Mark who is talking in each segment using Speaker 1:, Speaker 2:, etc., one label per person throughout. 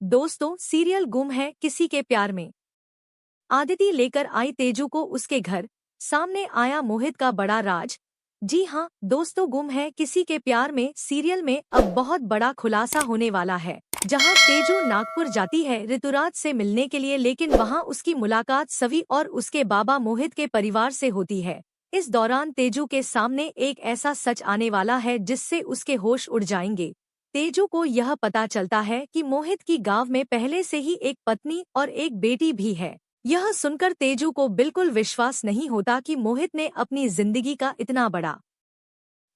Speaker 1: दोस्तों, सीरियल गुम है किसी के प्यार में। आदिति लेकर आई तेजू को उसके घर। सामने आया मोहित का बड़ा राज। जी हाँ दोस्तों, गुम है किसी के प्यार में सीरियल में अब बहुत बड़ा खुलासा होने वाला है। जहाँ तेजू नागपुर जाती है ऋतुराज से मिलने के लिए, लेकिन वहाँ उसकी मुलाकात सवी और उसके बाबा मोहित के परिवार से होती है। इस दौरान तेजू के सामने एक ऐसा सच आने वाला है जिससे उसके होश उड़ जाएंगे। तेजू को यह पता चलता है कि मोहित की गांव में पहले से ही एक पत्नी और एक बेटी भी है। यह सुनकर तेजू को बिल्कुल विश्वास नहीं होता कि मोहित ने अपनी जिंदगी का इतना बड़ा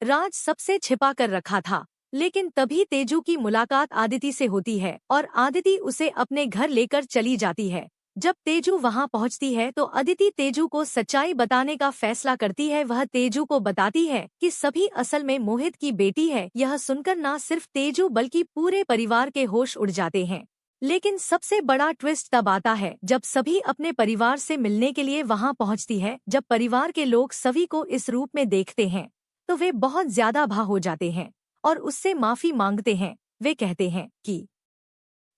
Speaker 1: राज सबसे छिपा कर रखा था। लेकिन तभी तेजू की मुलाकात आदिति से होती है और आदिति उसे अपने घर लेकर चली जाती है। जब तेजू वहां पहुंचती है तो अदिति तेजू को सच्चाई बताने का फैसला करती है। वह तेजू को बताती है कि सभी असल में मोहित की बेटी है। यह सुनकर न सिर्फ तेजू बल्कि पूरे परिवार के होश उड़ जाते हैं। लेकिन सबसे बड़ा ट्विस्ट तब आता है जब सभी अपने परिवार से मिलने के लिए वहां पहुंचती है। जब परिवार के लोग सभी को इस रूप में देखते हैं तो वे बहुत ज्यादा भा हो जाते हैं और उससे माफी मांगते हैं। वे कहते हैं कि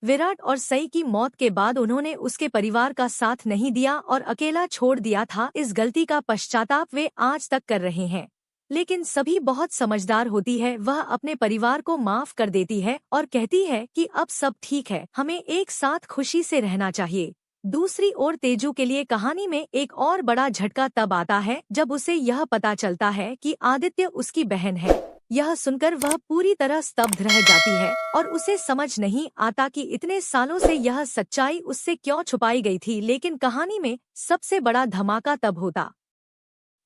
Speaker 1: विराट और सई की मौत के बाद उन्होंने उसके परिवार का साथ नहीं दिया और अकेला छोड़ दिया था। इस गलती का पश्चाताप वे आज तक कर रहे हैं। लेकिन सभी बहुत समझदार होती है। वह अपने परिवार को माफ कर देती है और कहती है कि अब सब ठीक है, हमें एक साथ खुशी से रहना चाहिए। दूसरी ओर तेजू के लिए कहानी में एक और बड़ा झटका तब आता है जब उसे यह पता चलता है कि आदित्य उसकी बहन है। यह सुनकर वह पूरी तरह स्तब्ध रह जाती है और उसे समझ नहीं आता कि इतने सालों से यह सच्चाई उससे क्यों छुपाई गई थी। लेकिन कहानी में सबसे बड़ा धमाका तब होता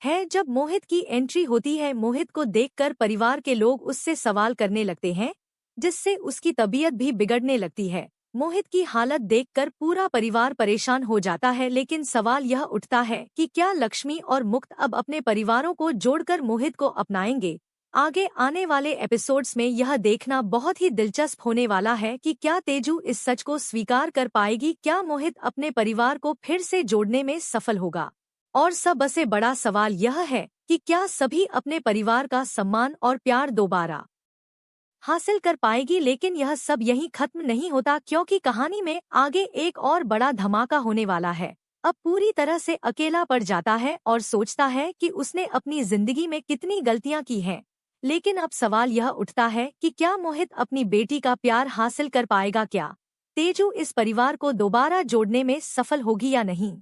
Speaker 1: है जब मोहित की एंट्री होती है। मोहित को देखकर परिवार के लोग उससे सवाल करने लगते हैं, जिससे उसकी तबीयत भी बिगड़ने लगती है। मोहित की हालत देखकर पूरा परिवार परेशान हो जाता है। लेकिन सवाल यह उठता है कि क्या लक्ष्मी और मुक्त अब अपने परिवारों को जोड़कर मोहित को अपनाएंगे। आगे आने वाले एपिसोड्स में यह देखना बहुत ही दिलचस्प होने वाला है कि क्या तेजू इस सच को स्वीकार कर पाएगी। क्या मोहित अपने परिवार को फिर से जोड़ने में सफल होगा। और सबसे बड़ा सवाल यह है कि क्या सभी अपने परिवार का सम्मान और प्यार दोबारा हासिल कर पाएगी। लेकिन यह सब यहीं खत्म नहीं होता, क्योंकि कहानी में आगे एक और बड़ा धमाका होने वाला है। अब पूरी तरह से अकेला पड़ जाता है और सोचता है कि उसने अपनी जिंदगी में कितनी गलतियां की हैं। लेकिन अब सवाल यह उठता है कि क्या मोहित अपनी बेटी का प्यार हासिल कर पाएगा। क्या तेजू इस परिवार को दोबारा जोड़ने में सफल होगी या नहीं।